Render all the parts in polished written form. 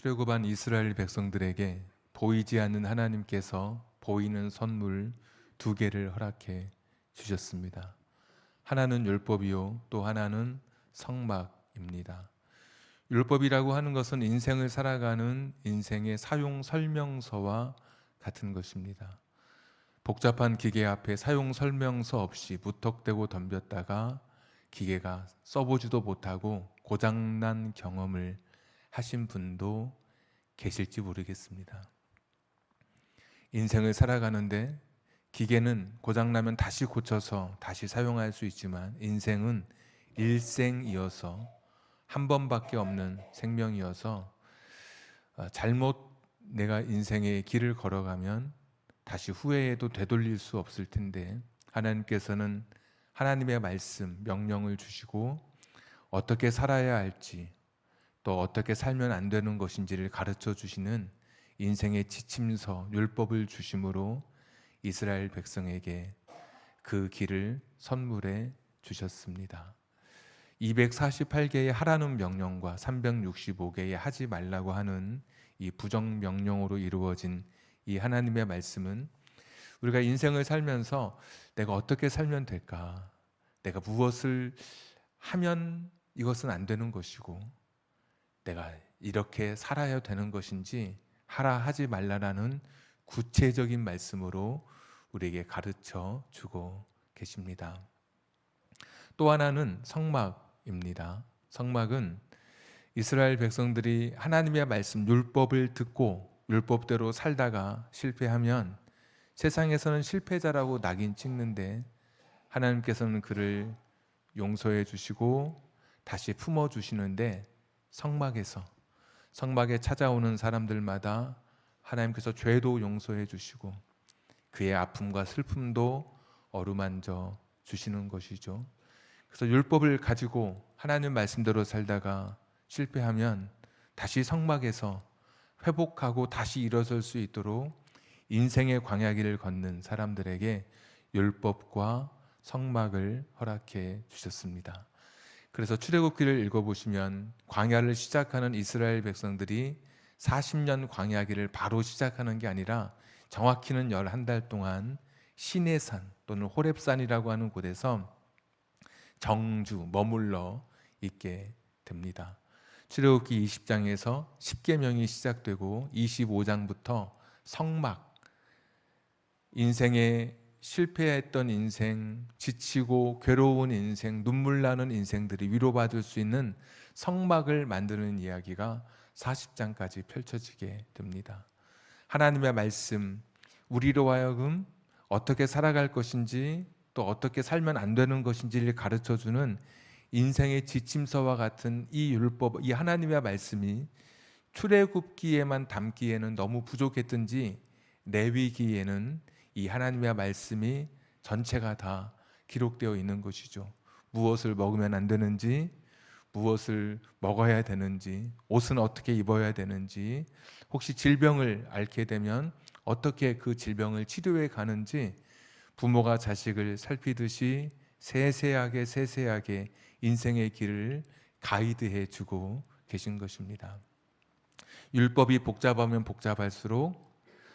출애굽한 이스라엘 백성들에게 보이지 않는 하나님께서 보이는 선물 두 개를 허락해 주셨습니다. 하나는 율법이요, 또 하나는 성막입니다. 율법이라고 하는 것은 인생을 살아가는 인생의 사용 설명서와 같은 것입니다. 복잡한 기계 앞에 사용 설명서 없이 무턱대고 덤볐다가 기계가 써보지도 못하고 고장난 경험을 하신 분도 계실지 모르겠습니다. 인생을 살아가는데 기계는 고장나면 다시 고쳐서 다시 사용할 수 있지만 인생은 일생이어서 한 번밖에 없는 생명이어서 잘못 내가 인생의 길을 걸어가면 다시 후회해도 되돌릴 수 없을 텐데 하나님께서는 하나님의 말씀, 명령을 주시고 어떻게 살아야 할지 또 어떻게 살면 안 되는 것인지를 가르쳐 주시는 인생의 지침서, 율법을 주심으로 이스라엘 백성에게 그 길을 선물해 주셨습니다. 248개의 하라는 명령과 365개의 하지 말라고 하는 이 부정 명령으로 이루어진 이 하나님의 말씀은 우리가 인생을 살면서 내가 어떻게 살면 될까? 내가 무엇을 하면 이것은 안 되는 것이고 내가 이렇게 살아야 되는 것인지 하라 하지 말라라는 구체적인 말씀으로 우리에게 가르쳐 주고 계십니다. 또 하나는 성막입니다. 성막은 이스라엘 백성들이 하나님의 말씀 율법을 듣고 율법대로 살다가 실패하면 세상에서는 실패자라고 낙인 찍는데 하나님께서는 그를 용서해 주시고 다시 품어 주시는데 성막에 찾아오는 사람들마다 하나님께서 죄도 용서해 주시고 그의 아픔과 슬픔도 어루만져 주시는 것이죠. 그래서 율법을 가지고 하나님 말씀대로 살다가 실패하면 다시 성막에서 회복하고 다시 일어설 수 있도록 인생의 광야길을 걷는 사람들에게 율법과 성막을 허락해 주셨습니다. 그래서 출애굽기를 읽어보시면 광야를 시작하는 이스라엘 백성들이 40년 광야길을 바로 시작하는 게 아니라 정확히는 11달 동안 시내산 또는 호렙산이라고 하는 곳에서 정주 머물러 있게 됩니다. 출애굽기 20장에서 10계명이 시작되고 25장부터 성막, 인생에 실패했던 인생, 지치고 괴로운 인생, 눈물 나는 인생들이 위로받을 수 있는 성막을 만드는 이야기가 40장까지 펼쳐지게 됩니다. 하나님의 말씀, 우리로 하여금 어떻게 살아갈 것인지 또 어떻게 살면 안 되는 것인지를 가르쳐주는 인생의 지침서와 같은 이 율법, 이 하나님의 말씀이 출애굽기에만 담기에는 너무 부족했든지 레위기에는 이 하나님의 말씀이 전체가 다 기록되어 있는 것이죠. 무엇을 먹으면 안 되는지, 무엇을 먹어야 되는지, 옷은 어떻게 입어야 되는지, 혹시 질병을 앓게 되면 어떻게 그 질병을 치료해 가는지 부모가 자식을 살피듯이 세세하게 인생의 길을 가이드해 주고 계신 것입니다. 율법이 복잡하면 복잡할수록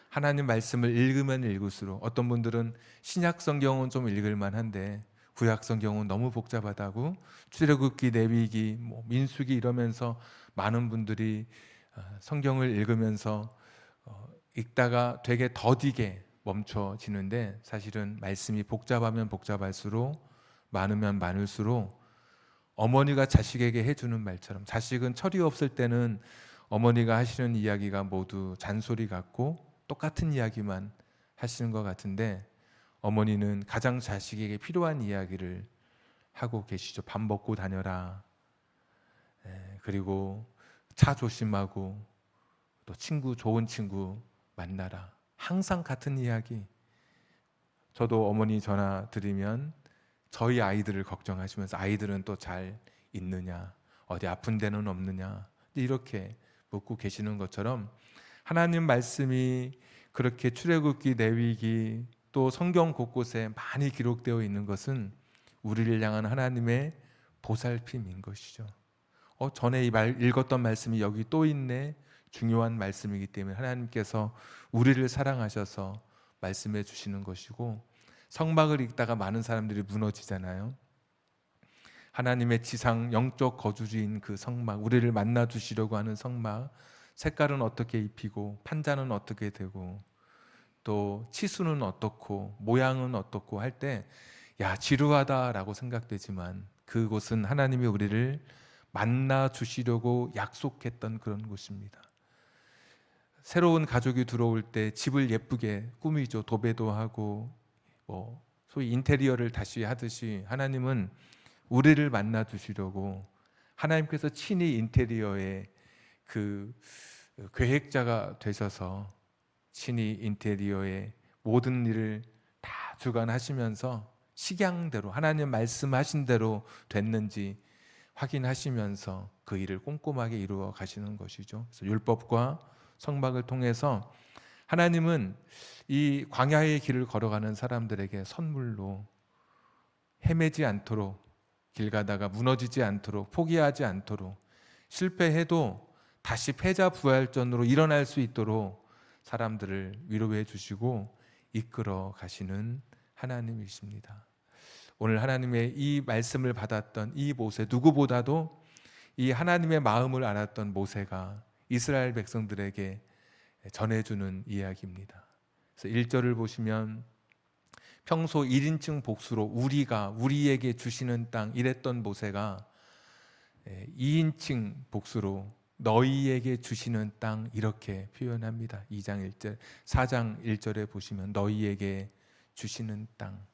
하나님 말씀을 읽으면 읽을수록 어떤 분들은 신약 성경은 좀 읽을 만한데 구약 성경은 너무 복잡하다고 출애굽기, 레위기, 민수기 이러면서 많은 분들이 성경을 읽으면서 읽다가 되게 더디게 멈춰지는데 사실은 말씀이 복잡하면 복잡할수록 많으면 많을수록 어머니가 자식에게 해주는 말처럼 자식은 철이 없을 때는 어머니가 하시는 이야기가 모두 잔소리 같고 똑같은 이야기만 하시는 것 같은데 어머니는 가장 자식에게 필요한 이야기를 하고 계시죠. 밥 먹고 다녀라. 그리고 차 조심하고 또 좋은 친구 만나라. 항상 같은 이야기. 저도 어머니 전화 드리면 저희 아이들을 걱정하시면서 아이들은 또 잘 있느냐, 어디 아픈 데는 없느냐 이렇게 묻고 계시는 것처럼 하나님 말씀이 그렇게 출애굽기, 레위기 또 성경 곳곳에 많이 기록되어 있는 것은 우리를 향한 하나님의 보살핌인 것이죠. 전에 읽었던 말씀이 여기 또 있네. 중요한 말씀이기 때문에 하나님께서 우리를 사랑하셔서 말씀해 주시는 것이고, 성막을 읽다가 많은 사람들이 무너지잖아요. 하나님의 지상 영적 거주지인 그 성막, 우리를 만나 주시려고 하는 성막, 색깔은 어떻게 입히고 판자는 어떻게 되고 또 치수는 어떻고 모양은 어떻고 할 때 야, 지루하다라고 생각되지만 그곳은 하나님이 우리를 만나 주시려고 약속했던 그런 곳입니다. 새로운 가족이 들어올 때 집을 예쁘게 꾸미죠. 도배도 하고 소위 인테리어를 다시 하듯이 하나님은 우리를 만나 주시려고 하나님께서 친히 인테리어의 그 계획자가 되셔서 친히 인테리어의 모든 일을 다 주관하시면서 식양대로 하나님 말씀하신 대로 됐는지 확인하시면서 그 일을 꼼꼼하게 이루어 가시는 것이죠. 그래서 율법과 성막을 통해서 하나님은 이 광야의 길을 걸어가는 사람들에게 선물로 헤매지 않도록, 길 가다가 무너지지 않도록, 포기하지 않도록, 실패해도 다시 패자부활전으로 일어날 수 있도록 사람들을 위로해 주시고 이끌어 가시는 하나님이십니다. 오늘 하나님의 이 말씀을 받았던 이 모세, 누구보다도 이 하나님의 마음을 알았던 모세가 이스라엘 백성들에게 전해주는 이야기입니다. 그래서 1절을 보시면 평소 1인칭 복수로 우리에게 주시는 땅 이랬던 모세가 2인칭 복수로 너희에게 주시는 땅 이렇게 표현합니다. 2장 1절, 4장 1절에 보시면 너희에게 주시는 땅.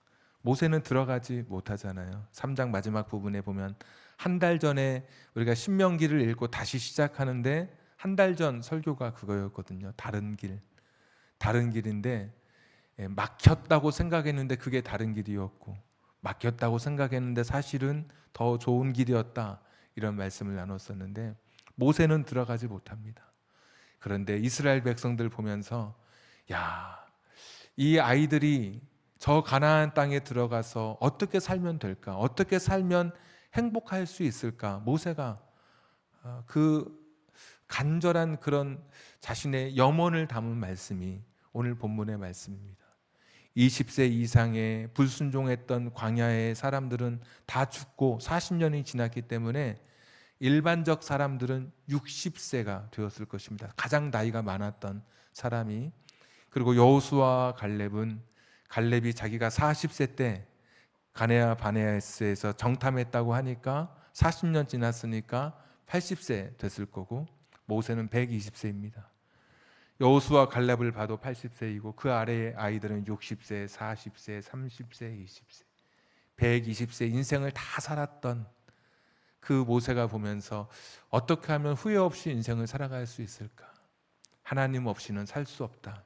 모세는 들어가지 못하잖아요. 3장 마지막 부분에 보면 한 달 전에 우리가 신명기를 읽고 다시 시작하는데 한 달 전 설교가 그거였거든요. 다른 길인데 막혔다고 생각했는데 그게 다른 길이었고, 막혔다고 생각했는데 사실은 더 좋은 길이었다, 이런 말씀을 나눴었는데 모세는 들어가지 못합니다. 그런데 이스라엘 백성들 보면서 야, 이 아이들이 저 가나안 땅에 들어가서 어떻게 살면 될까? 어떻게 살면 행복할 수 있을까? 모세가 그 간절한 그런 자신의 염원을 담은 말씀이 오늘 본문의 말씀입니다. 20세 이상의 불순종했던 광야의 사람들은 다 죽고 40년이 지났기 때문에 일반적 사람들은 60세가 되었을 것입니다. 가장 나이가 많았던 사람이. 그리고 여호수아와 갈렙이 자기가 40세 때 가네아 바네아스에서 정탐했다고 하니까 40년 지났으니까 80세 됐을 거고, 모세는 120세입니다. 여호수아 갈렙을 봐도 80세이고 그 아래의 아이들은 60세, 40세, 30세, 20세, 120세 인생을 다 살았던 그 모세가 보면서 어떻게 하면 후회 없이 인생을 살아갈 수 있을까? 하나님 없이는 살 수 없다.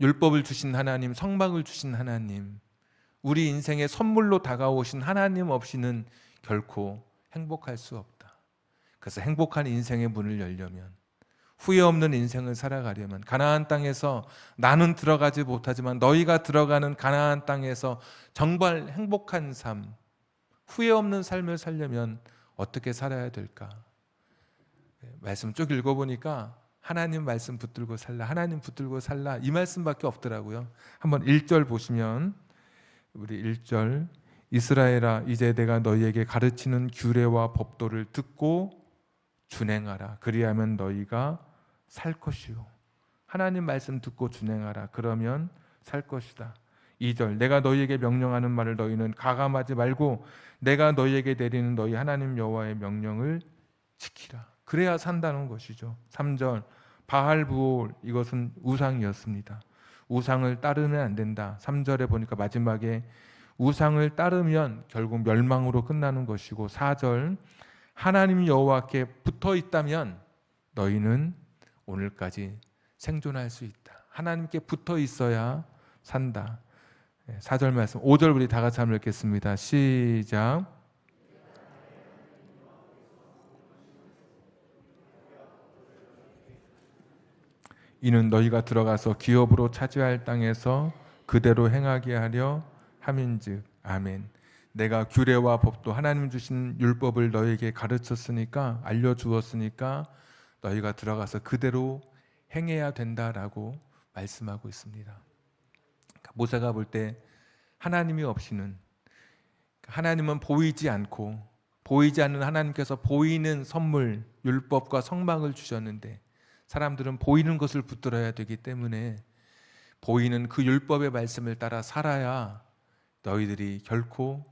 율법을 주신 하나님, 성막을 주신 하나님, 우리 인생의 선물로 다가오신 하나님 없이는 결코 행복할 수 없다. 그래서 행복한 인생의 문을 열려면, 후회 없는 인생을 살아가려면, 가나안 땅에서 나는 들어가지 못하지만 너희가 들어가는 가나안 땅에서 정말 행복한 삶, 후회 없는 삶을 살려면 어떻게 살아야 될까? 말씀 쭉 읽어보니까 하나님 말씀 붙들고 살라, 하나님 붙들고 살라, 이 말씀밖에 없더라고요. 한번 1절 보시면, 우리 1절, 이스라엘아 이제 내가 너희에게 가르치는 규례와 법도를 듣고 준행하라. 그리하면 너희가 살 것이요. 하나님 말씀 듣고 준행하라. 그러면 살 것이다. 2절, 내가 너희에게 명령하는 말을 너희는 가감하지 말고 내가 너희에게 내리는 너희 하나님 여호와의 명령을 지키라. 그래야 산다는 것이죠. 3절, 바알부올, 이것은 우상이었습니다. 우상을 따르면 안 된다. 3절에 보니까 마지막에 우상을 따르면 결국 멸망으로 끝나는 것이고, 4절, 하나님 여호와께 붙어 있다면 너희는 오늘까지 생존할 수 있다. 하나님께 붙어 있어야 산다. 4절 말씀, 5절 우리 다 같이 한번 읽겠습니다. 시작. 이는 너희가 들어가서 기업으로 차지할 땅에서 그대로 행하게 하려 함인즉. 아멘. 내가 규례와 법도 하나님 주신 율법을 너희에게 가르쳤으니까, 알려주었으니까 너희가 들어가서 그대로 행해야 된다라고 말씀하고 있습니다. 모세가 볼 때 하나님이 없이는, 하나님은 보이지 않고, 보이지 않는 하나님께서 보이는 선물, 율법과 성막을 주셨는데 사람들은 보이는 것을 붙들어야 되기 때문에 보이는 그 율법의 말씀을 따라 살아야 너희들이 결코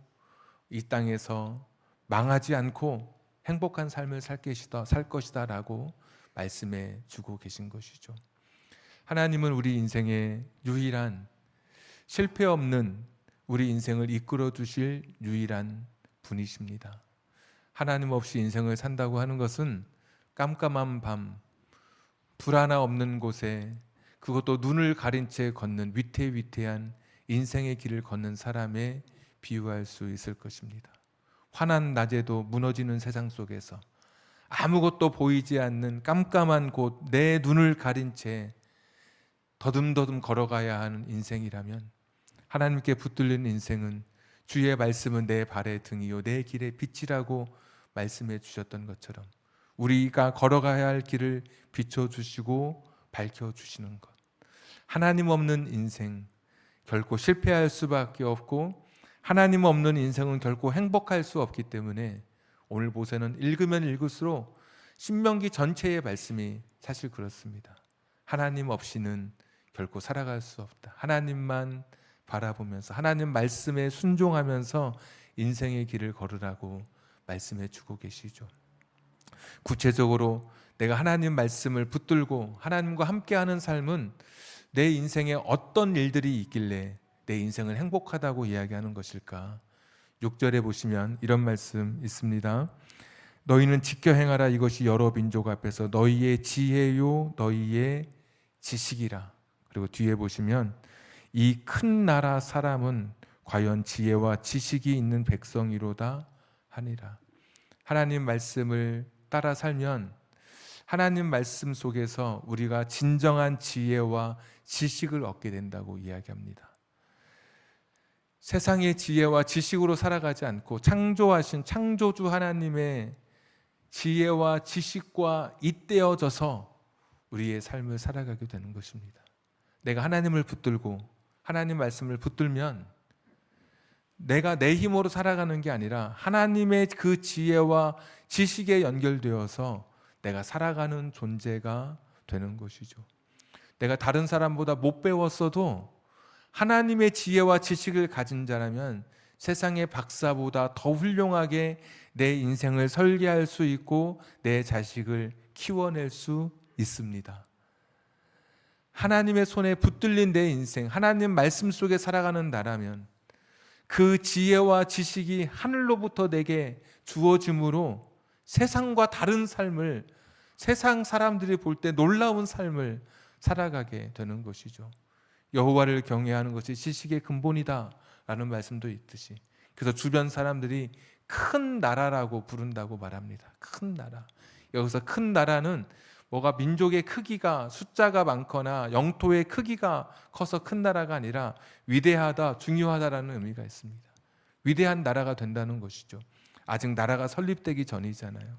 이 땅에서 망하지 않고 행복한 삶을 살 것이다 라고 말씀해 주고 계신 것이죠. 하나님은 우리 인생의 유일한, 실패 없는 우리 인생을 이끌어 주실 유일한 분이십니다. 하나님 없이 인생을 산다고 하는 것은 깜깜한 밤, 불 하나 없는 곳에, 그것도 눈을 가린 채 걷는 위태위태한 인생의 길을 걷는 사람에 비유할 수 있을 것입니다. 환한 낮에도 무너지는 세상 속에서 아무것도 보이지 않는 깜깜한 곳, 내 눈을 가린 채 더듬더듬 걸어가야 하는 인생이라면, 하나님께 붙들린 인생은 주의 말씀은 내 발의 등이요 내 길의 빛이라고 말씀해 주셨던 것처럼 우리가 걸어가야 할 길을 비춰주시고 밝혀주시는 것, 하나님 없는 인생 결코 실패할 수밖에 없고, 하나님 없는 인생은 결코 행복할 수 없기 때문에 오늘 모세는 읽으면 읽을수록 신명기 전체의 말씀이 사실 그렇습니다. 하나님 없이는 결코 살아갈 수 없다. 하나님만 바라보면서 하나님 말씀에 순종하면서 인생의 길을 걸으라고 말씀해 주고 계시죠. 구체적으로 내가 하나님 말씀을 붙들고 하나님과 함께하는 삶은 내 인생에 어떤 일들이 있길래 내 인생을 행복하다고 이야기하는 것일까? 6절에 보시면 이런 말씀 있습니다. 너희는 지켜 행하라. 이것이 여러 민족 앞에서 너희의 지혜요 너희의 지식이라. 그리고 뒤에 보시면 이 큰 나라 사람은 과연 지혜와 지식이 있는 백성이로다 하니라. 하나님 말씀을 따라 살면 하나님 말씀 속에서 우리가 진정한 지혜와 지식을 얻게 된다고 이야기합니다. 세상의 지혜와 지식으로 살아가지 않고 창조하신 창조주 하나님의 지혜와 지식과 잇대어져서 우리의 삶을 살아가게 되는 것입니다. 내가 하나님을 붙들고 하나님 말씀을 붙들면 내가 내 힘으로 살아가는 게 아니라 하나님의 그 지혜와 지식에 연결되어서 내가 살아가는 존재가 되는 것이죠. 내가 다른 사람보다 못 배웠어도 하나님의 지혜와 지식을 가진 자라면 세상의 박사보다 더 훌륭하게 내 인생을 설계할 수 있고 내 자식을 키워낼 수 있습니다. 하나님의 손에 붙들린 내 인생, 하나님 말씀 속에 살아가는 나라면 그 지혜와 지식이 하늘로부터 내게 주어짐으로 세상과 다른 삶을, 세상 사람들이 볼 때 놀라운 삶을 살아가게 되는 것이죠. 여호와를 경외하는 것이 지식의 근본이다 라는 말씀도 있듯이, 그래서 주변 사람들이 큰 나라라고 부른다고 말합니다. 큰 나라. 여기서 큰 나라는 뭐가 민족의 크기가, 숫자가 많거나 영토의 크기가 커서 큰 나라가 아니라 위대하다, 중요하다라는 의미가 있습니다. 위대한 나라가 된다는 것이죠. 아직 나라가 설립되기 전이잖아요.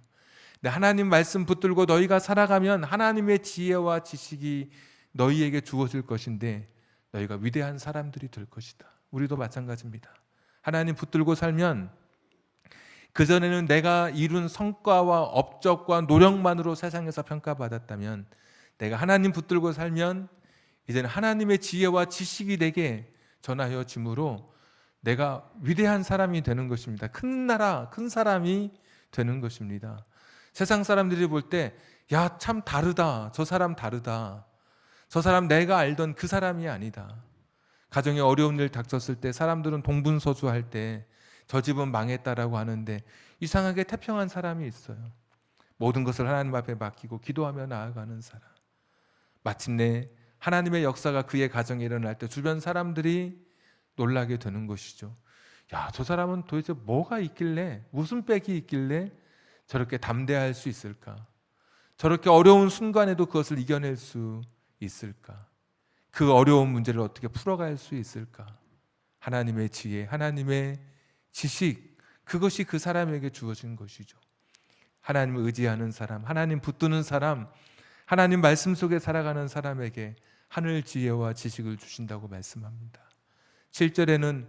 근데 하나님 말씀 붙들고 너희가 살아가면 하나님의 지혜와 지식이 너희에게 주어질 것인데 너희가 위대한 사람들이 될 것이다. 우리도 마찬가지입니다. 하나님 붙들고 살면 그전에는 내가 이룬 성과와 업적과 노력만으로 세상에서 평가받았다면, 내가 하나님 붙들고 살면 이제는 하나님의 지혜와 지식이 내게 전하여짐으로 내가 위대한 사람이 되는 것입니다. 큰 나라, 큰 사람이 되는 것입니다. 세상 사람들이 볼 때 야, 참 다르다. 저 사람 다르다. 저 사람 내가 알던 그 사람이 아니다. 가정에 어려운 일 닥쳤을 때 사람들은 동분서주할 때 저 집은 망했다라고 하는데 이상하게 태평한 사람이 있어요. 모든 것을 하나님 앞에 맡기고 기도하며 나아가는 사람. 마침내 하나님의 역사가 그의 가정에 일어날 때 주변 사람들이 놀라게 되는 것이죠. 야, 저 사람은 도대체 뭐가 있길래, 무슨 빽이 있길래 저렇게 담대할 수 있을까? 저렇게 어려운 순간에도 그것을 이겨낼 수 있을까? 그 어려운 문제를 어떻게 풀어갈 수 있을까? 하나님의 지혜, 하나님의 지식, 그것이 그 사람에게 주어진 것이죠. 하나님을 의지하는 사람, 하나님 붙드는 사람, 하나님 말씀 속에 살아가는 사람에게 하늘 지혜와 지식을 주신다고 말씀합니다. 7절에는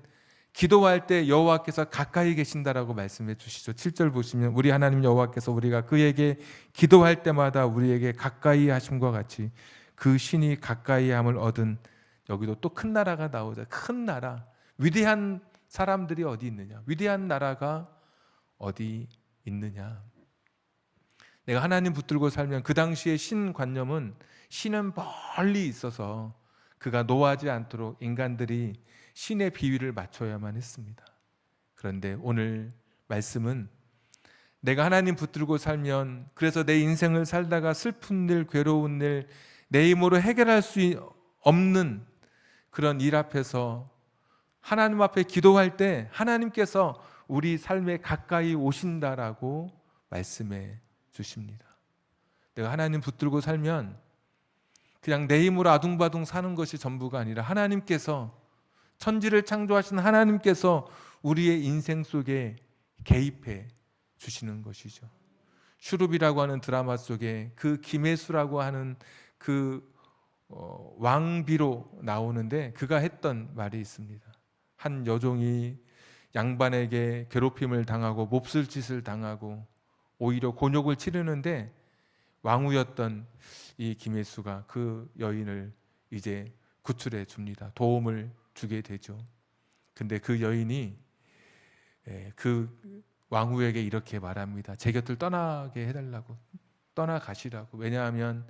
기도할 때 여호와께서 가까이 계신다라고 말씀해 주시죠. 7절 보시면 우리 하나님 여호와께서 우리가 그에게 기도할 때마다 우리에게 가까이 하심과 같이 그 신이 가까이 함을 얻은, 여기도 또 큰 나라가 나오죠. 큰 나라, 위대한 사람들이 어디 있느냐? 위대한 나라가 어디 있느냐? 내가 하나님 붙들고 살면, 그 당시의 신관념은 신은 멀리 있어서 그가 노하지 않도록 인간들이 신의 비위를 맞춰야만 했습니다. 그런데 오늘 말씀은 내가 하나님 붙들고 살면, 그래서 내 인생을 살다가 슬픈 일, 괴로운 일, 내 힘으로 해결할 수 없는 그런 일 앞에서 하나님 앞에 기도할 때 하나님께서 우리 삶에 가까이 오신다라고 말씀해 주십니다. 내가 하나님 붙들고 살면 그냥 내 힘으로 아둥바둥 사는 것이 전부가 아니라 하나님께서, 천지를 창조하신 하나님께서 우리의 인생 속에 개입해 주시는 것이죠. 슈룹이라고 하는 드라마 속에 그 김혜수라고 하는 그 왕비로 나오는데, 그가 했던 말이 있습니다. 한 여종이 양반에게 괴롭힘을 당하고 몹쓸 짓을 당하고 오히려 곤욕을 치르는데, 왕후였던 이 김혜수가 그 여인을 이제 구출해 줍니다. 도움을 주게 되죠. 근데 그 여인이 그 왕후에게 이렇게 말합니다. 제 곁을 떠나게 해달라고, 떠나가시라고. 왜냐하면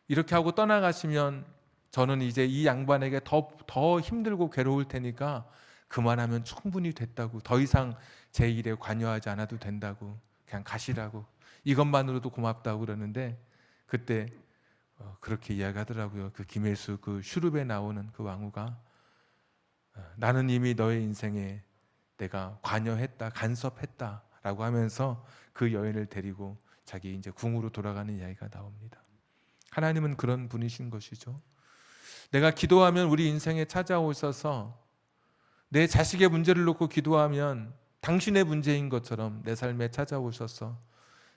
이렇게 하고 떠나가시면 저는 이제 이 양반에게 더 힘들고 괴로울 테니까 그만하면 충분히 됐다고, 더 이상 제 일에 관여하지 않아도 된다고, 그냥 가시라고, 이것만으로도 고맙다고 그러는데, 그때 그렇게 이야기하더라고요. 그 김혜수, 그 슈룹에 나오는 그 왕후가 나는 이미 너의 인생에 내가 관여했다, 간섭했다라고 하면서 그 여인을 데리고 자기 이제 궁으로 돌아가는 이야기가 나옵니다. 하나님은 그런 분이신 것이죠. 내가 기도하면 우리 인생에 찾아오셔서, 내 자식의 문제를 놓고 기도하면 당신의 문제인 것처럼 내 삶에 찾아오셔서,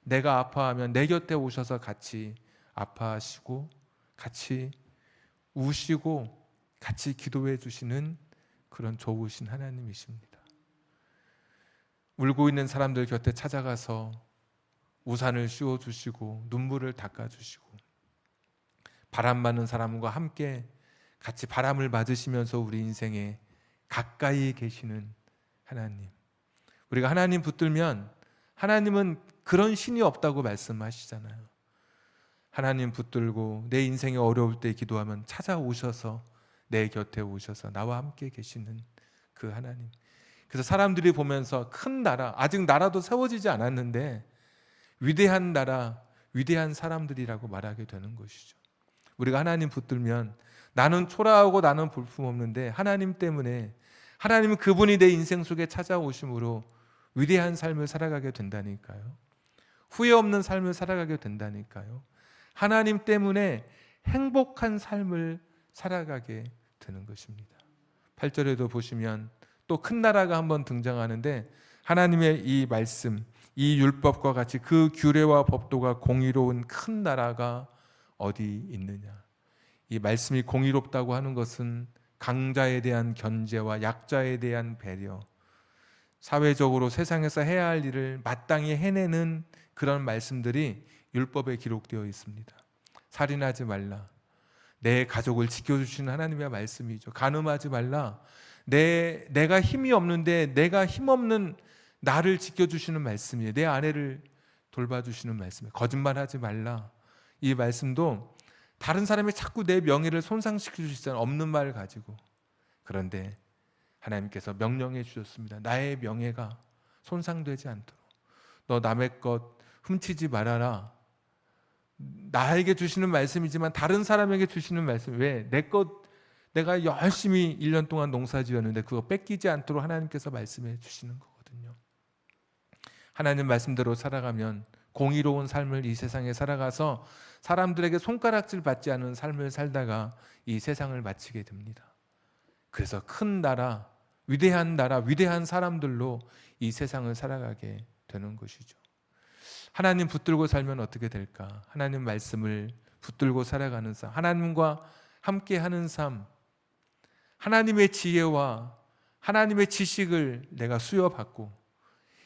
내가 아파하면 내 곁에 오셔서 같이 아파하시고 같이 우시고 같이 기도해 주시는 그런 좋으신 하나님이십니다. 울고 있는 사람들 곁에 찾아가서 우산을 씌워주시고 눈물을 닦아주시고, 바람 맞는 사람과 함께 같이 바람을 맞으시면서 우리 인생에 가까이 계시는 하나님. 우리가 하나님 붙들면, 하나님은 그런 신이 없다고 말씀하시잖아요. 하나님 붙들고 내 인생이 어려울 때 기도하면 찾아오셔서 내 곁에 오셔서 나와 함께 계시는 그 하나님. 그래서 사람들이 보면서 큰 나라, 아직 나라도 세워지지 않았는데 위대한 나라, 위대한 사람들이라고 말하게 되는 것이죠. 우리가 하나님 붙들면 나는 초라하고 나는 볼품없는데 하나님 때문에, 하나님은 그분이 내 인생 속에 찾아오심으로 위대한 삶을 살아가게 된다니까요. 후회 없는 삶을 살아가게 된다니까요. 하나님 때문에 행복한 삶을 살아가게 되는 것입니다. 8절에도 보시면 또 큰 나라가 한번 등장하는데, 하나님의 이 말씀, 이 율법과 같이 그 규례와 법도가 공의로운 큰 나라가 어디 있느냐. 이 말씀이 공의롭다고 하는 것은 강자에 대한 견제와 약자에 대한 배려, 사회적으로 세상에서 해야 할 일을 마땅히 해내는 그런 말씀들이 율법에 기록되어 있습니다. 살인하지 말라, 내 가족을 지켜주시는 하나님의 말씀이죠. 간음하지 말라, 내가 힘이 없는데 내가 힘없는 나를 지켜주시는 말씀이에요. 내 아내를 돌봐주시는 말씀이에요. 거짓말하지 말라, 이 말씀도 다른 사람이 자꾸 내 명예를 손상시킬 수 있잖아요. 없는 말 가지고. 그런데 하나님께서 명령해 주셨습니다. 나의 명예가 손상되지 않도록 너 남의 것 훔치지 말아라. 나에게 주시는 말씀이지만 다른 사람에게 주시는 말씀. 왜? 내가 열심히 1년 동안 농사 지었는데 그거 뺏기지 않도록 하나님께서 말씀해 주시는 거거든요. 하나님 말씀대로 살아가면 공의로운 삶을 이 세상에 살아가서 사람들에게 손가락질 받지 않은 삶을 살다가 이 세상을 마치게 됩니다. 그래서 큰 나라, 위대한 사람들로 이 세상을 살아가게 되는 것이죠. 하나님 붙들고 살면 어떻게 될까? 하나님 말씀을 붙들고 살아가는 삶, 하나님과 함께하는 삶, 하나님의 지혜와 하나님의 지식을 내가 수여받고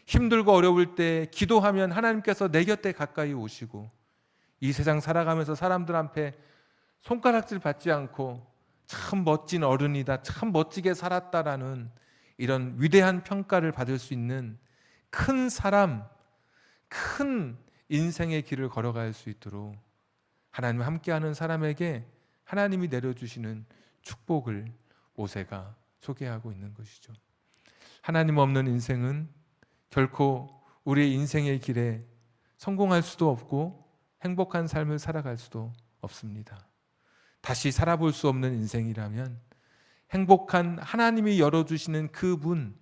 힘들고 어려울 때 기도하면 하나님께서 내 곁에 가까이 오시고 이 세상 살아가면서 사람들 앞에 손가락질 받지 않고 참 멋진 어른이다, 참 멋지게 살았다라는 이런 위대한 평가를 받을 수 있는 큰 사람, 큰 인생의 길을 걸어갈 수 있도록 하나님과 함께하는 사람에게 하나님이 내려주시는 축복을 모세가 소개하고 있는 것이죠. 하나님 없는 인생은 결코 우리의 인생의 길에 성공할 수도 없고 행복한 삶을 살아갈 수도 없습니다. 다시 살아볼 수 없는 인생이라면 행복한 하나님이 열어주시는 그 문,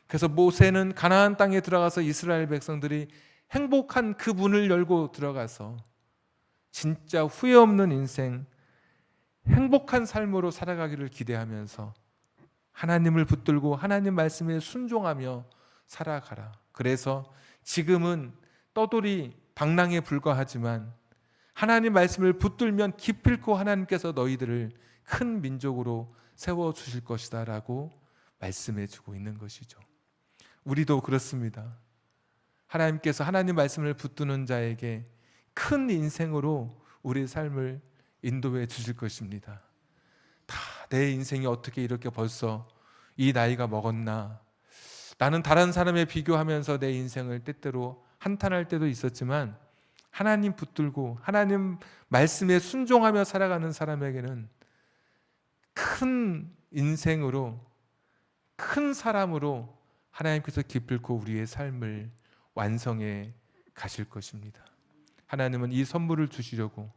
그래서 모세는 가나안 땅에 들어가서 이스라엘 백성들이 행복한 그 문을 열고 들어가서 진짜 후회 없는 인생, 행복한 삶으로 살아가기를 기대하면서 하나님을 붙들고 하나님 말씀에 순종하며 살아가라. 그래서 지금은 떠돌이 방랑에 불과하지만 하나님 말씀을 붙들면 기필코 하나님께서 너희들을 큰 민족으로 세워주실 것이다 라고 말씀해 주고 있는 것이죠. 우리도 그렇습니다. 하나님께서 하나님 말씀을 붙드는 자에게 큰 인생으로 우리의 삶을 인도해 주실 것입니다. 다 내 인생이 어떻게 이렇게 벌써 이 나이가 먹었나, 나는 다른 사람에 비교하면서 내 인생을 때때로 한탄할 때도 있었지만 하나님 붙들고 하나님 말씀에 순종하며 살아가는 사람에게는 큰 인생으로, 큰 사람으로 하나님께서 기필코 우리의 삶을 완성해 가실 것입니다. 하나님은 이 선물을 주시려고,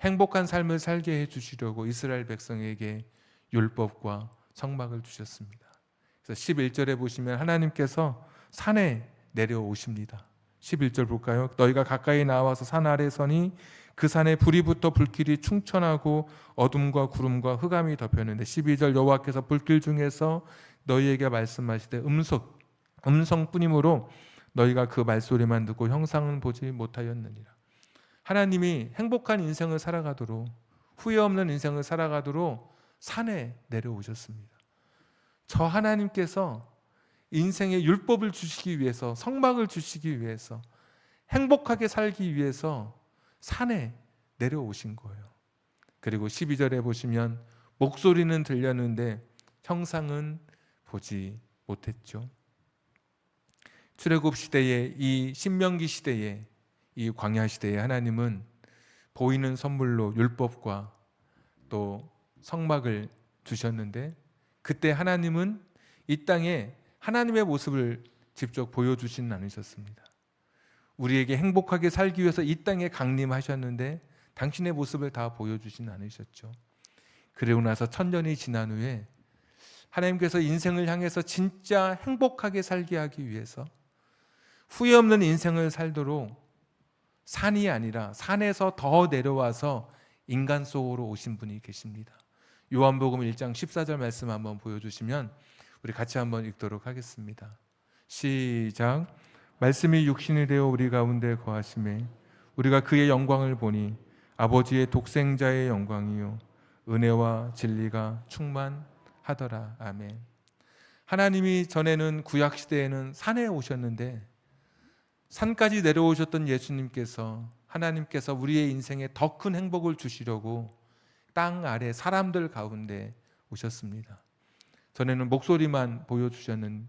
행복한 삶을 살게 해주시려고 이스라엘 백성에게 율법과 성막을 주셨습니다. 그래서 11절에 보시면 하나님께서 산에 내려오십니다. 11절 볼까요? 너희가 가까이 나와서 산 아래 서니 그 산에 불이 붙어 불길이 충천하고 어둠과 구름과 흑암이 덮였는데 12절 여호와께서 불길 중에서 너희에게 말씀하시되 음성뿐이므로 너희가 그 말소리만 듣고 형상은 보지 못하였느니라. 하나님이 행복한 인생을 살아가도록, 후회 없는 인생을 살아가도록 산에 내려오셨습니다. 저 하나님께서 인생의 율법을 주시기 위해서, 성막을 주시기 위해서, 행복하게 살기 위해서 산에 내려오신 거예요. 그리고 12절에 보시면 목소리는 들렸는데 형상은 보지 못했죠. 출애굽 시대에, 이 신명기 시대에, 이 광야 시대에 하나님은 보이는 선물로 율법과 또 성막을 주셨는데 그때 하나님은 이 땅에 하나님의 모습을 직접 보여주지는 않으셨습니다. 우리에게 행복하게 살기 위해서 이 땅에 강림하셨는데 당신의 모습을 다 보여주지는 않으셨죠. 그리고 나서 천년이 지난 후에 하나님께서 인생을 향해서 진짜 행복하게 살게 하기 위해서 후회 없는 인생을 살도록 산이 아니라 산에서 더 내려와서 인간 속으로 오신 분이 계십니다. 요한복음 1장 14절 말씀 한번 보여주시면 우리 같이 한번 읽도록 하겠습니다. 시작. 말씀이 육신이 되어 우리 가운데 거하심에 우리가 그의 영광을 보니 아버지의 독생자의 영광이요 은혜와 진리가 충만하더라. 아멘. 하나님이 전에는 구약 시대에는 산에 오셨는데 산까지 내려오셨던 예수님께서, 하나님께서 우리의 인생에 더 큰 행복을 주시려고 땅 아래 사람들 가운데 오셨습니다. 전에는 목소리만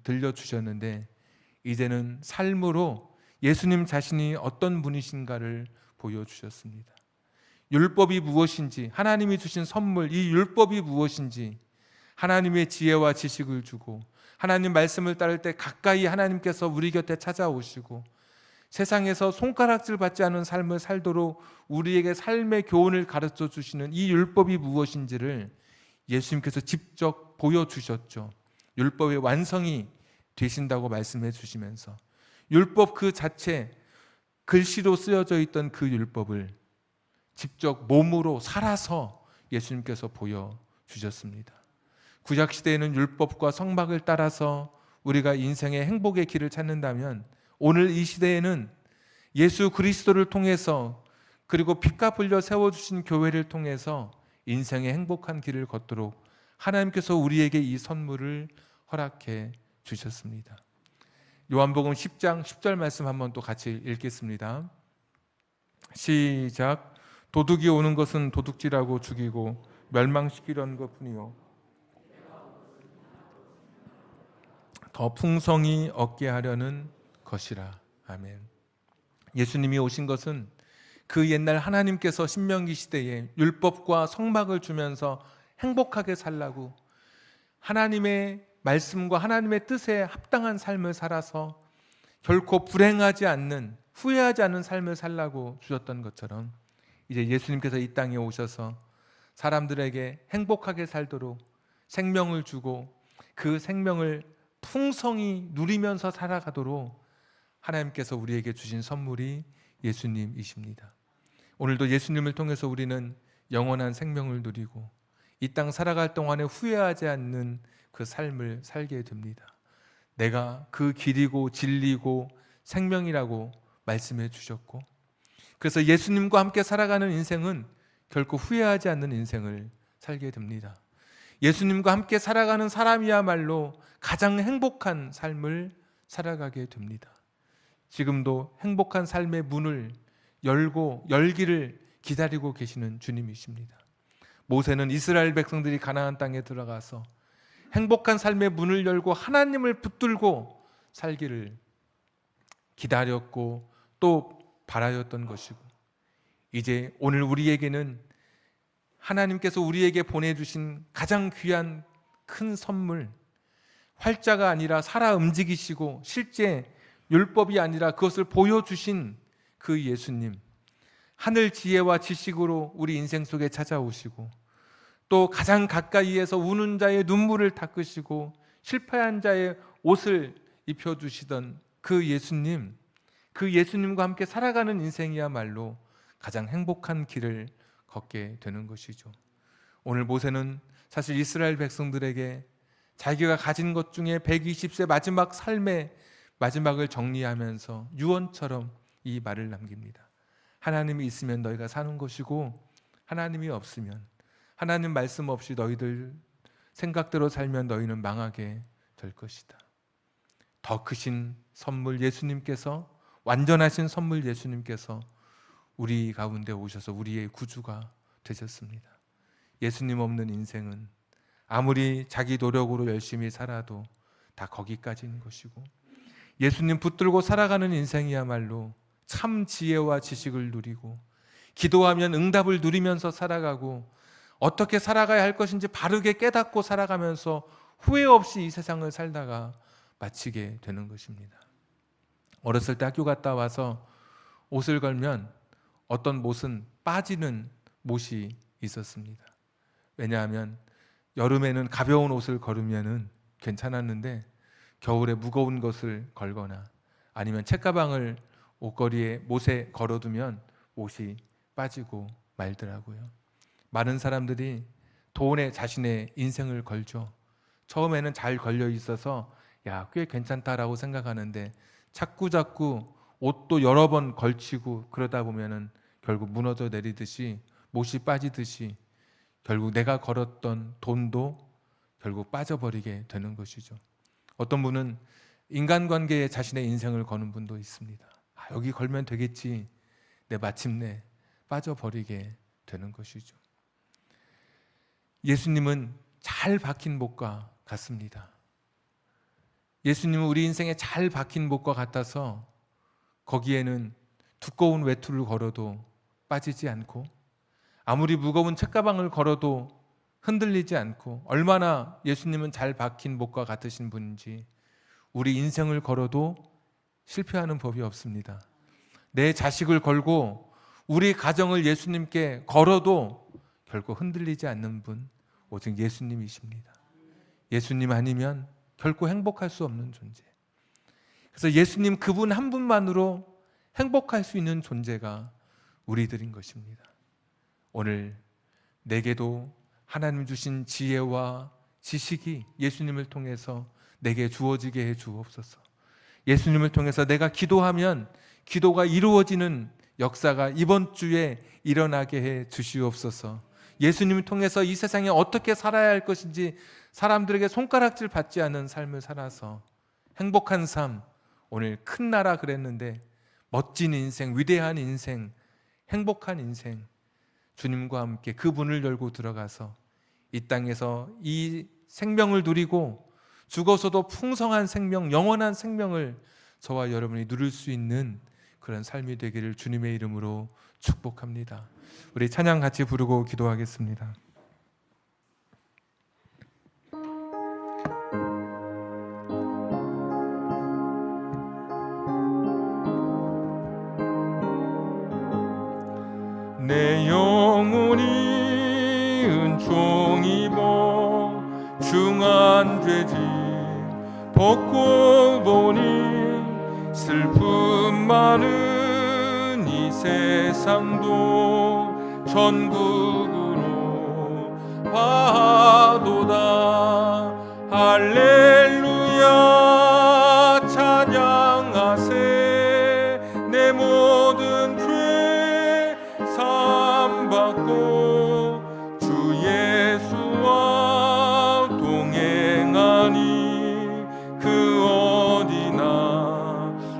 들려주셨는데 이제는 삶으로 예수님 자신이 어떤 분이신가를 보여주셨습니다. 율법이 무엇인지, 하나님이 주신 선물, 이 율법이 무엇인지, 하나님의 지혜와 지식을 주고 하나님 말씀을 따를 때 가까이 하나님께서 우리 곁에 찾아오시고 세상에서 손가락질 받지 않은 삶을 살도록 우리에게 삶의 교훈을 가르쳐 주시는 이 율법이 무엇인지를 예수님께서 직접 보여주셨죠. 율법의 완성이 되신다고 말씀해 주시면서 율법 그 자체, 글씨로 쓰여져 있던 그 율법을 직접 몸으로 살아서 예수님께서 보여주셨습니다. 구약시대에는 율법과 성막을 따라서 우리가 인생의 행복의 길을 찾는다면 오늘 이 시대에는 예수 그리스도를 통해서, 그리고 피값 흘려 세워주신 교회를 통해서 인생의 행복한 길을 걷도록 하나님께서 우리에게 이 선물을 허락해 주셨습니다. 요한복음 10장 10절 말씀 한번 또 같이 읽겠습니다. 시작. 도둑이 오는 것은 도둑질하고 죽이고 멸망시키려는 것뿐이요 더 풍성히 얻게 하려는 것이라. 아멘. 예수님이 오신 것은 그 옛날 하나님께서 신명기 시대에 율법과 성막을 주면서 행복하게 살라고, 하나님의 말씀과 하나님의 뜻에 합당한 삶을 살아서 결코 불행하지 않는, 후회하지 않는 삶을 살라고 주셨던 것처럼, 이제 예수님께서 이 땅에 오셔서 사람들에게 행복하게 살도록 생명을 주고 그 생명을 풍성히 누리면서 살아가도록 하나님께서 우리에게 주신 선물이 예수님이십니다. 오늘도 예수님을 통해서 우리는 영원한 생명을 누리고 이 땅 살아갈 동안에 후회하지 않는 그 삶을 살게 됩니다. 내가 그 길이고 진리고 생명이라고 말씀해 주셨고, 그래서 예수님과 함께 살아가는 인생은 결코 후회하지 않는 인생을 살게 됩니다. 예수님과 함께 살아가는 사람이야말로 가장 행복한 삶을 살아가게 됩니다. 지금도 행복한 삶의 문을 열기를 기다리고 계시는 주님이십니다. 모세는 이스라엘 백성들이 가나안 땅에 들어가서 행복한 삶의 문을 열고 하나님을 붙들고 살기를 기다렸고 또 바라였던 것이고, 이제 오늘 우리에게는 하나님께서 우리에게 보내주신 가장 귀한 큰 선물, 활자가 아니라 살아 움직이시고 실제 율법이 아니라 그것을 보여주신 그 예수님, 하늘 지혜와 지식으로 우리 인생 속에 찾아오시고 또 가장 가까이에서 우는 자의 눈물을 닦으시고 실패한 자의 옷을 입혀주시던 그 예수님, 그 예수님과 함께 살아가는 인생이야말로 가장 행복한 길을 걷게 되는 것이죠. 오늘 모세는 사실 이스라엘 백성들에게 자기가 가진 것 중에 120세 마지막 삶의 마지막을 정리하면서 유언처럼 이 말을 남깁니다. 하나님이 있으면 너희가 사는 것이고 하나님이 없으면, 하나님 말씀 없이 너희들 생각대로 살면 너희는 망하게 될 것이다. 더 크신 선물 예수님께서, 완전하신 선물 예수님께서 우리 가운데 오셔서 우리의 구주가 되셨습니다. 예수님 없는 인생은 아무리 자기 노력으로 열심히 살아도 다 거기까지인 것이고, 예수님 붙들고 살아가는 인생이야말로 참 지혜와 지식을 누리고 기도하면 응답을 누리면서 살아가고 어떻게 살아가야 할 것인지 바르게 깨닫고 살아가면서 후회 없이 이 세상을 살다가 마치게 되는 것입니다. 어렸을 때 학교 갔다 와서 옷을 걸면 어떤 못은 빠지는 못이 있었습니다. 왜냐하면 여름에는 가벼운 옷을 걸으면 괜찮았는데 겨울에 무거운 것을 걸거나 아니면 책가방을 옷걸이에 못에 걸어두면 옷이 빠지고 말더라고요. 많은 사람들이 돈에 자신의 인생을 걸죠. 처음에는 잘 걸려 있어서 꽤 괜찮다라고 생각하는데 자꾸 옷도 여러 번 걸치고 그러다 보면은 결국 무너져 내리듯이 못이 빠지듯이 결국 내가 걸었던 돈도 결국 빠져버리게 되는 것이죠. 어떤 분은 인간관계에 자신의 인생을 거는 분도 있습니다. 여기 걸면 되겠지. 내 마침내 빠져버리게 되는 것이죠. 예수님은 잘 박힌 못과 같습니다. 예수님은 우리 인생에 잘 박힌 못과 같아서 거기에는 두꺼운 외투를 걸어도 빠지지 않고 아무리 무거운 책가방을 걸어도 흔들리지 않고, 얼마나 예수님은 잘 박힌 못과 같으신 분인지 우리 인생을 걸어도 실패하는 법이 없습니다. 내 자식을 걸고 우리 가정을 예수님께 걸어도 결코 흔들리지 않는 분, 오직 예수님이십니다. 예수님 아니면 결코 행복할 수 없는 존재. 그래서 예수님 그분 한 분만으로 행복할 수 있는 존재가 우리들인 것입니다. 오늘 내게도 하나님 주신 지혜와 지식이 예수님을 통해서 내게 주어지게 해 주옵소서. 예수님을 통해서 내가 기도하면 기도가 이루어지는 역사가 이번 주에 일어나게 해 주시옵소서. 예수님을 통해서 이 세상에 어떻게 살아야 할 것인지 사람들에게 손가락질 받지 않은 삶을 살아서 행복한 삶, 오늘 큰 나라 그랬는데 멋진 인생, 위대한 인생, 행복한 인생, 주님과 함께 그 문을 열고 들어가서 이 땅에서 이 생명을 누리고 죽어서도 풍성한 생명, 영원한 생명을 저와 여러분이 누릴 수 있는 그런 삶이 되기를 주님의 이름으로 축복합니다. 우리 찬양 같이 부르고 기도하겠습니다. 내 영혼이 은총 입어 중한 죄지 벗고 보니 슬픔 많은 이 세상도 천국으로 화도다. 할렐루야 찬양하세. 내 모든 죄 사함받고 주 예수와 동행하니 그 어디나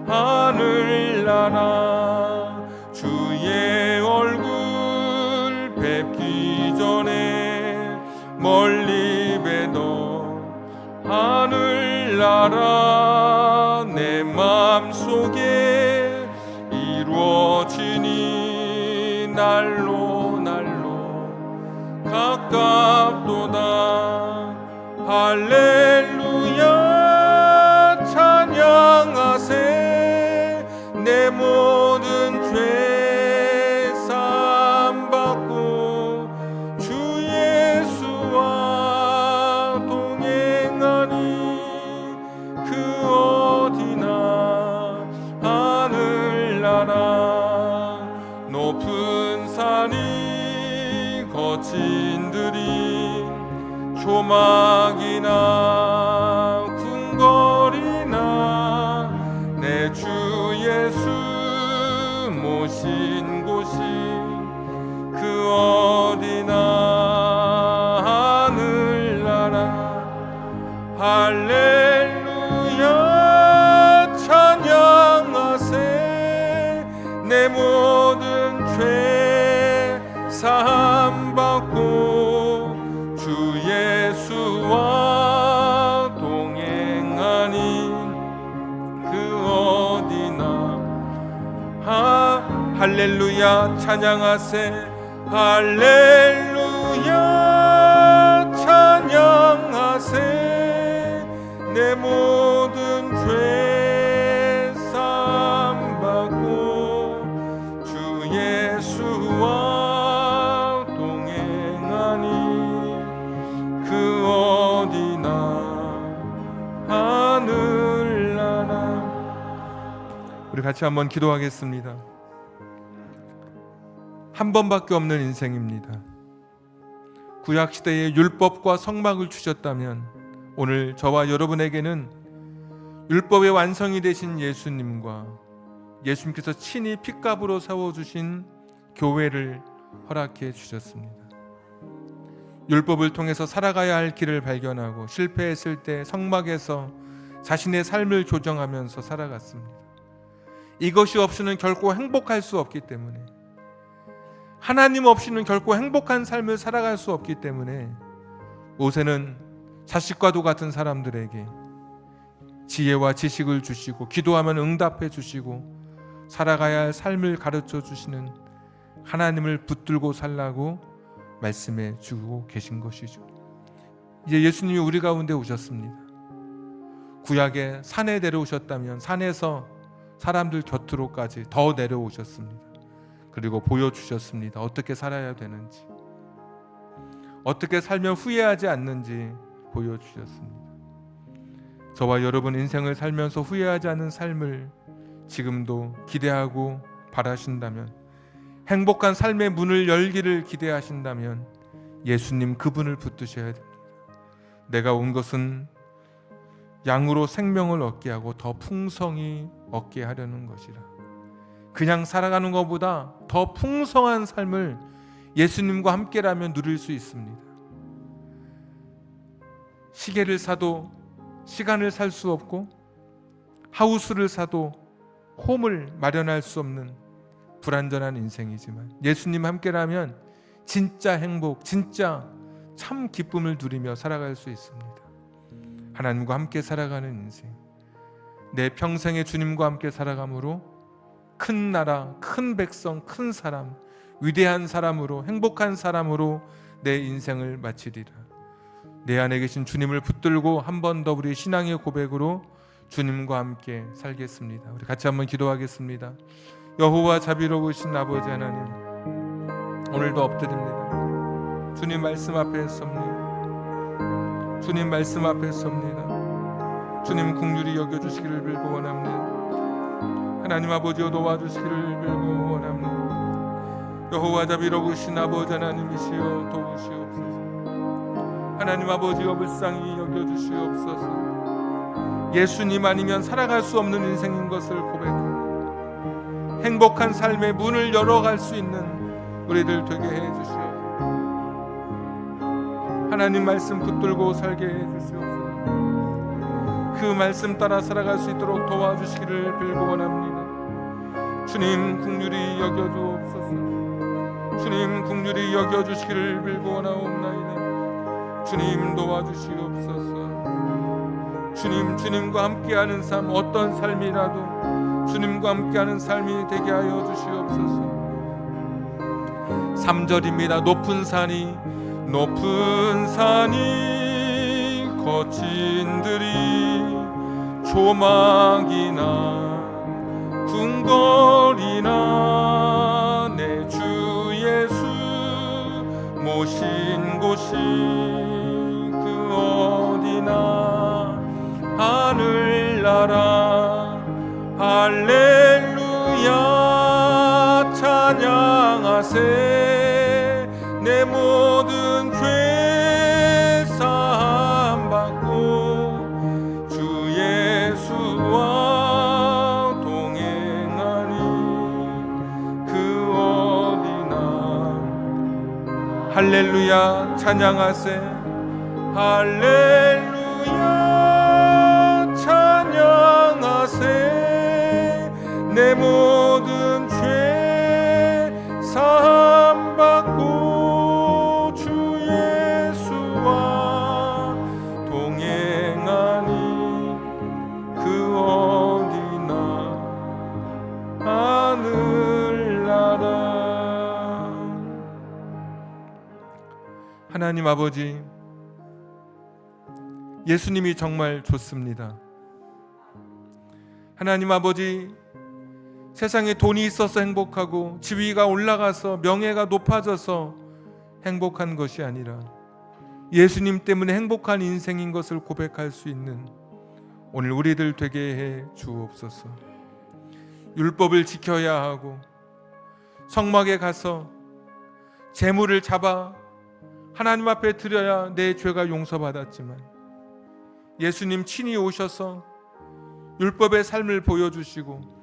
하늘나라 주의 얼굴 뵙기 전에 멀리 뵈던 하늘나라 내 맘속에 이루어지니 날로 날로 가깝도다. 할렐루야 찬양하세. 내 모든 죄 사함받고 주 예수와 동행하니 그 어디나 하늘나라 높은 산이 거친 들이 조막이나 궁궐이나 내 주 예수 모신 곳이 그 어디나 하늘나라. 할렐루야 찬양하세. 내 모든 죄 사함받고 주 예수와 동행하니 그 어디나 할렐루야 찬양하세. 할렐루야 찬양하세. 내 모든 죄 사함받고 주 예수와 동행하니 그 어디나 하늘나라. 우리 같이 한번 기도하겠습니다. 한 번밖에 없는 인생입니다. 구약시대에 율법과 성막을 주셨다면 오늘 저와 여러분에게는 율법의 완성이 되신 예수님과 예수님께서 친히 핏값으로 세워주신 교회를 허락해 주셨습니다. 율법을 통해서 살아가야 할 길을 발견하고 실패했을 때 성막에서 자신의 삶을 조정하면서 살아갔습니다. 이것이 없이는 결코 행복할 수 없기 때문에, 하나님 없이는 결코 행복한 삶을 살아갈 수 없기 때문에 모세는 자식과도 같은 사람들에게 지혜와 지식을 주시고 기도하면 응답해 주시고 살아가야 할 삶을 가르쳐 주시는 하나님을 붙들고 살라고 말씀해 주고 계신 것이죠. 이제 예수님이 우리 가운데 오셨습니다. 구약의 산에 내려오셨다면 산에서 사람들 곁으로까지 더 내려오셨습니다. 그리고 보여주셨습니다. 어떻게 살아야 되는지, 어떻게 살면 후회하지 않는지 보여주셨습니다. 저와 여러분 인생을 살면서 후회하지 않는 삶을 지금도 기대하고 바라신다면, 행복한 삶의 문을 열기를 기대하신다면 예수님 그분을 붙드셔야 됩니다. 내가 온 것은 양으로 생명을 얻게 하고 더 풍성히 얻게 하려는 것이라. 그냥 살아가는 것보다 더 풍성한 삶을 예수님과 함께라면 누릴 수 있습니다. 시계를 사도 시간을 살 수 없고, 하우스를 사도 홈을 마련할 수 없는 불완전한 인생이지만, 예수님 함께라면 진짜 행복, 진짜 참 기쁨을 누리며 살아갈 수 있습니다. 하나님과 함께 살아가는 인생, 내 평생에 주님과 함께 살아감으로 큰 나라, 큰 백성, 큰 사람, 위대한 사람으로, 행복한 사람으로 내 인생을 마치리라. 내 안에 계신 주님을 붙들고 한 번 더 우리 신앙의 고백으로 주님과 함께 살겠습니다. 우리 같이 한번 기도하겠습니다. 여호와 자비로우신 아버지 하나님, 오늘도 엎드립니다. 주님 말씀 앞에 섭니다. 주님 말씀 앞에 섭니다. 주님 긍휼히 여겨주시기를 빌고 원합니다. 하나님 아버지여 도와주시기를 빌고 원합니다. 여호와 자비로우신 아버지 하나님이시여 도우시옵소서. 하나님 아버지여 불쌍히 여겨주시옵소서. 예수님 아니면 살아갈 수 없는 인생인 것을 고백합니다. 행복한 삶의 문을 열어갈 수 있는 우리들 되게 해주시옵소서. 하나님 말씀 붙들고 살게 해주시옵소서. 그 말씀 따라 살아갈 수 있도록 도와주시기를 빌고 원합니다. 주님 긍휼히 여겨주옵소서. 주님 긍휼히 여겨주시기를 빌고 원하옵나이다. 주님 도와주시옵소서. 주님과 함께하는 삶, 어떤 삶이라도 주님과 함께하는 삶이 되게 하여 주시옵소서. 3절입니다. 높은 산이 거친 들이 조막이나 궁궐이나 내 주 예수 모신 곳이 그 어디나 하늘나라 할렐루야 찬양하세. 내 모든 죄 사함 받고 주 예수와 동행하니 그 어디나 할렐루야 찬양하세. 할렐루야 찬양하세. 내 모든 죄 사함 받고 주 예수와 동행하니 그 어디나 하늘나라. 하나님 아버지, 예수님이 정말 좋습니다. 하나님 아버지, 세상에 돈이 있어서 행복하고 지위가 올라가서 명예가 높아져서 행복한 것이 아니라 예수님 때문에 행복한 인생인 것을 고백할 수 있는 오늘 우리들 되게 해 주옵소서. 율법을 지켜야 하고 성막에 가서 제물을 잡아 하나님 앞에 드려야 내 죄가 용서받았지만, 예수님 친히 오셔서 율법의 삶을 보여주시고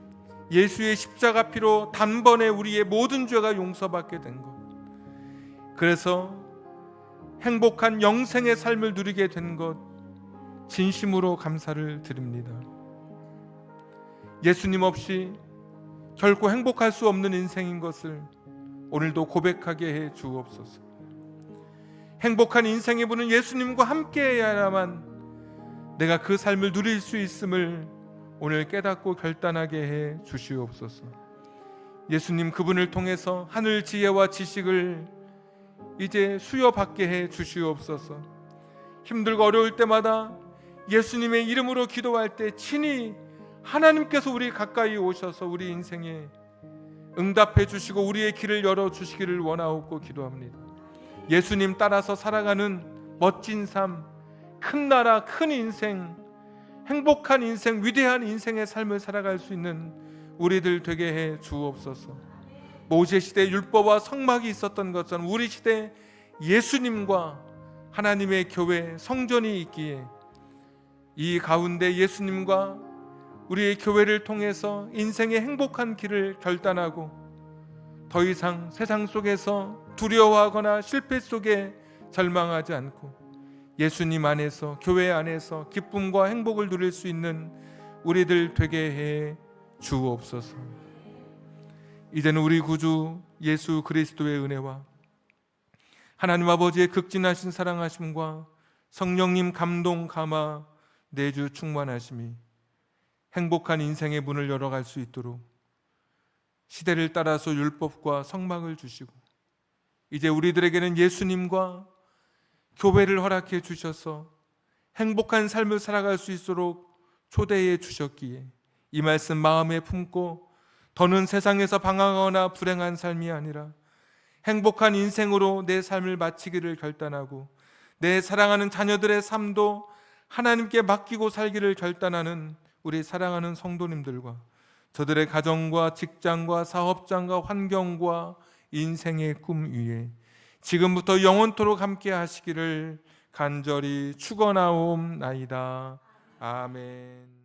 예수의 십자가 피로 단번에 우리의 모든 죄가 용서받게 된 것, 그래서 행복한 영생의 삶을 누리게 된 것, 진심으로 감사를 드립니다. 예수님 없이 결코 행복할 수 없는 인생인 것을 오늘도 고백하게 해 주옵소서. 행복한 인생의 분은 예수님과 함께해야만 내가 그 삶을 누릴 수 있음을 오늘 깨닫고 결단하게 해 주시옵소서. 예수님 그분을 통해서 하늘 지혜와 지식을 이제 수여받게 해 주시옵소서. 힘들고 어려울 때마다 예수님의 이름으로 기도할 때 친히 하나님께서 우리 가까이 오셔서 우리 인생에 응답해 주시고 우리의 길을 열어 주시기를 원하옵고 기도합니다. 예수님 따라서 살아가는 멋진 삶, 큰 나라, 큰 인생, 행복한 인생, 위대한 인생의 삶을 살아갈 수 있는 우리들 되게 해 주옵소서. 모세 시대 율법과 성막이 있었던 것처럼 우리 시대 예수님과 하나님의 교회 성전이 있기에 이 가운데 예수님과 우리의 교회를 통해서 인생의 행복한 길을 결단하고 더 이상 세상 속에서 두려워하거나 실패 속에 절망하지 않고 예수님 안에서, 교회 안에서 기쁨과 행복을 누릴 수 있는 우리들 되게 해 주옵소서. 이제는 우리 구주 예수 그리스도의 은혜와 하나님 아버지의 극진하신 사랑하심과 성령님 감동 감화 내주 충만하심이 행복한 인생의 문을 열어갈 수 있도록 시대를 따라서 율법과 성막을 주시고 이제 우리들에게는 예수님과 교회를 허락해 주셔서 행복한 삶을 살아갈 수 있도록 초대해 주셨기에 이 말씀 마음에 품고 더는 세상에서 방황하거나 불행한 삶이 아니라 행복한 인생으로 내 삶을 마치기를 결단하고 내 사랑하는 자녀들의 삶도 하나님께 맡기고 살기를 결단하는 우리 사랑하는 성도님들과 저들의 가정과 직장과 사업장과 환경과 인생의 꿈 위에 지금부터 영원토록 함께 하시기를 간절히 축원하옵나이다. 아멘.